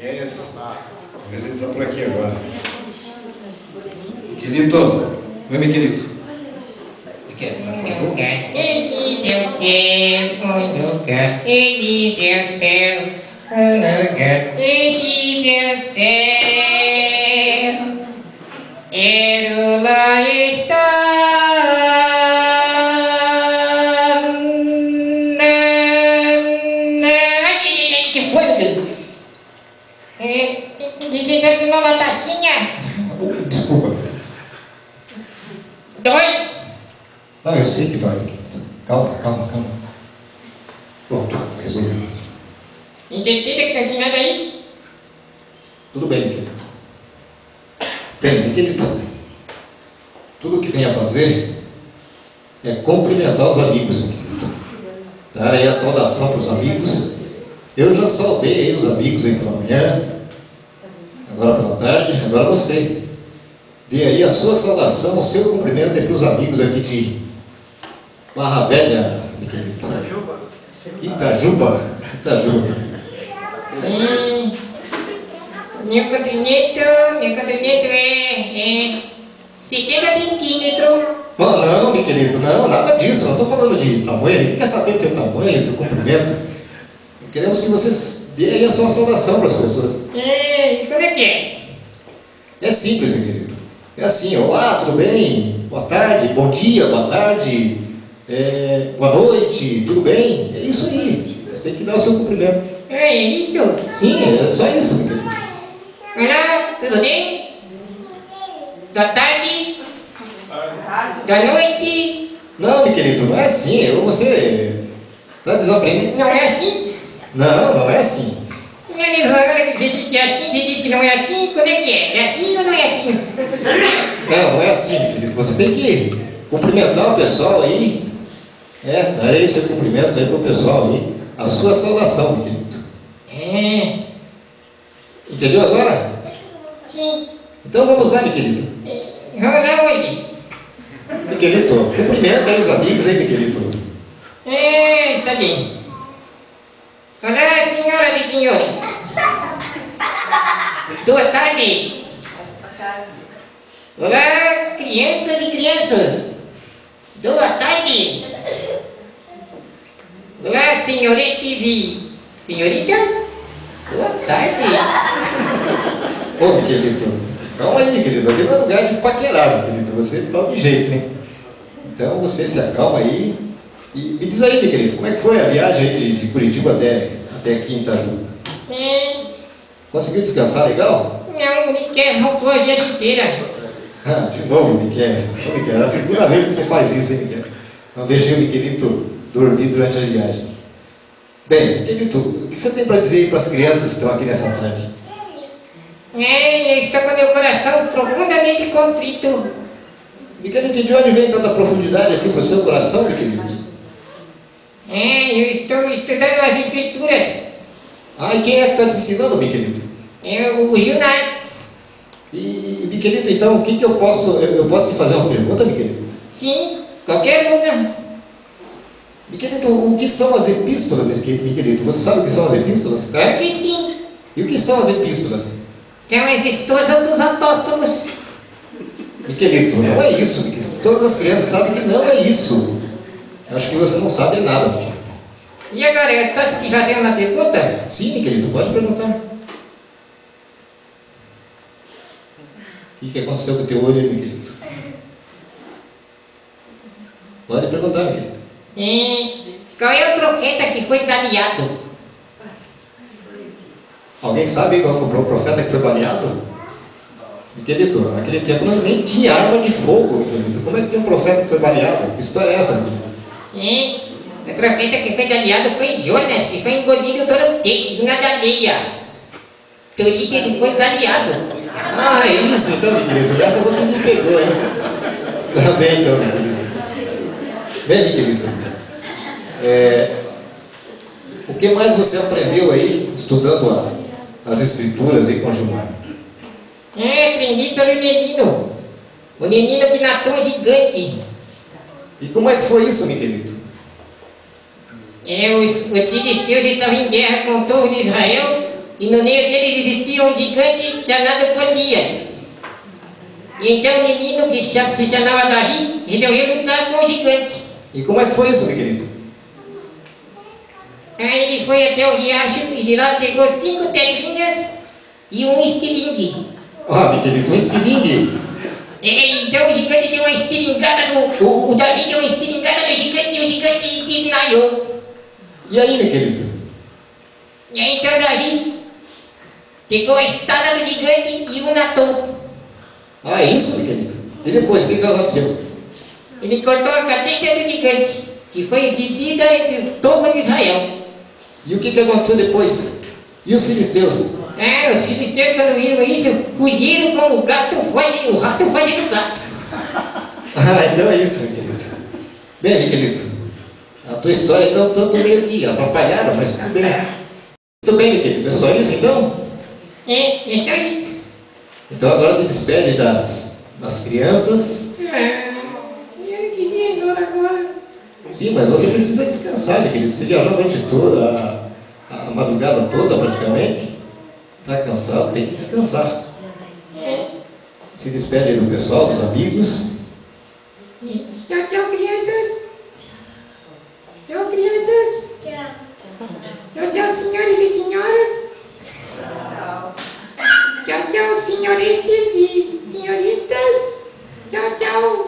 Yes. Vamos ver se ele está por aqui agora. Querido, oi, meu querido. O que é? Quero lá estar. Que foi, meu querido? Dizendo de uma baixinha. Desculpa. Dói? Não, eu sei que dói. Calma, calma, calma. Pronto, resolveu. Entendeu que tá aqui nada aí? Tudo bem, meu querido. Tem, meu querido. Tudo que tem a fazer é cumprimentar os amigos, meu querido. Dar aí a saudação para os amigos. Eu já saudei aí os amigos aí pela manhã, agora pela tarde, agora você. Dê aí a sua saudação, o seu cumprimento aí para os amigos aqui de Barra Velha, meu querido. Itajuba. Itajuba. Meu continente é 70 centímetros. Não, meu querido, não, nada disso. Eu não estou falando de tamanho, ninguém quer saber do teu tamanho, do teu cumprimento. Queremos que vocês dê aí a sua saudação para as pessoas. Como é que é? É simples, meu querido. É assim: olá, tudo bem? Boa tarde, bom dia, boa tarde, boa noite, tudo bem? É isso aí. Você tem que dar o seu cumprimento. É isso? Sim, é só isso, meu querido. Olá, tudo bem? Boa tarde? Boa noite? Não, meu querido, não é assim. Você está desaprendendo. Não é assim? Não, não é assim. Mas agora que você disse que é assim, você disse que não é assim, como é que é? É assim ou não é assim? Não, não é assim, meu querido. Você tem que cumprimentar o pessoal aí. Dar aí seu cumprimento aí para o pessoal aí. A sua saudação, meu querido. Entendeu agora? Sim. Então vamos lá, meu querido. Vamos lá hoje. Meu querido, cumprimenta aí os amigos aí, meu querido. Tá bem. Olá, senhoras e senhores. Boa tarde. Olá, crianças e crianças. Boa tarde. Olá, senhoretes e senhoritas. Boa tarde. Ô, meu querido, calma aí, meu querido. Aqui não é lugar de paquerar, meu querido. Você tá de jeito, hein? Então você se acalma aí. E me diz aí, meu querido, como é que foi a viagem aí de Curitiba até aqui em Itajuba? Conseguiu descansar legal? Não, me quer roncou a vida inteira. Ah, de novo, Miquel. É a segunda vez que você faz isso, hein, Miquel? Não deixei o Miquelito dormir durante a viagem. Bem, Miquelito, o que você tem para dizer para as crianças que estão aqui nessa tarde? Eu estou com meu coração profundamente contrito. Miquelito, de onde vem tanta profundidade assim para o seu coração, Miquelito? Eu estou estudando as escrituras. Ah, e quem é que está te ensinando, Miquelito? O Junai. E, Miquelito, então, o que eu posso te fazer uma pergunta, Miquelito? Sim, qualquer uma. Miquelito, o que são as epístolas, Miquelito? Você sabe o que são as epístolas? Claro que sim. E o que são as epístolas? São as esposas dos apóstolos. Miquelito, não é isso, Miquelito. Todas as crianças sabem que não é isso. Acho que você não sabe nada, Miquelito. E agora, eu posso te fazer uma pergunta? Sim, Miquelito, pode perguntar. O que aconteceu com o teu olho aí, Miquelito? Pode perguntar, Miquelito. Qual é o profeta que foi baleado? Alguém sabe qual foi o profeta que foi baleado? Miquelito, naquele tempo nem tinha arma de fogo, Miquelito. Como é que tem um profeta que foi baleado? Que história é essa, Miquelito? O profeta que foi baleado foi Jonas, que foi engolido por um peixe na baleia. Por isso ele foi baleado. Ah, é isso então, Miquelito. Essa você me pegou, hein? Tá bem então, Miquelito. Bem, Miquelito. O que mais você aprendeu aí, estudando as escrituras aí com o Gilmar? Aprendi sobre o menino. O menino que nasceu gigante. E como é que foi isso, Miquelito? Os filisteus estavam em guerra com o povo de Israel E no meio deles existia um gigante chamado Golias. E então o menino, que se chamava Davi, resolveu lutar com o gigante. E como é que foi isso, meu querido? Aí ele foi até o riacho e de lá pegou 5 pedrinhas e um estilingue. Ah, meu querido, um estilingue. Então o gigante deu uma estilingada no... O Davi deu uma estilingada no gigante e o gigante desmaiou. E aí, meu querido? E aí então Davi pegou a espada do gigante e o matou. Ah, é isso, meu querido? E depois, o que aconteceu? Ele cortou a cabeça do gigante, que foi exibida entre o povo de Israel. E o que aconteceu depois? E os filisteus? Os filisteus, quando viram isso, fugiram como o rato foge do gato. Ah, então é isso, meu querido. Bem, meu querido, a tua história então tanto meio que atrapalharam, mas tudo bem. Muito bem, meu querido, é só isso então? Então é isso. Então agora se despede das crianças. Eu não queria ir embora agora. Sim, mas você precisa descansar, meu querido. Você viajou a noite toda, a madrugada toda praticamente. Está cansado, tem que descansar. Se despede aí do pessoal, dos amigos. Tchau, crianças. Tchau, crianças. Tchau, senhores e senhoras. Tchau, senhoritas e senhoritas. Tchau.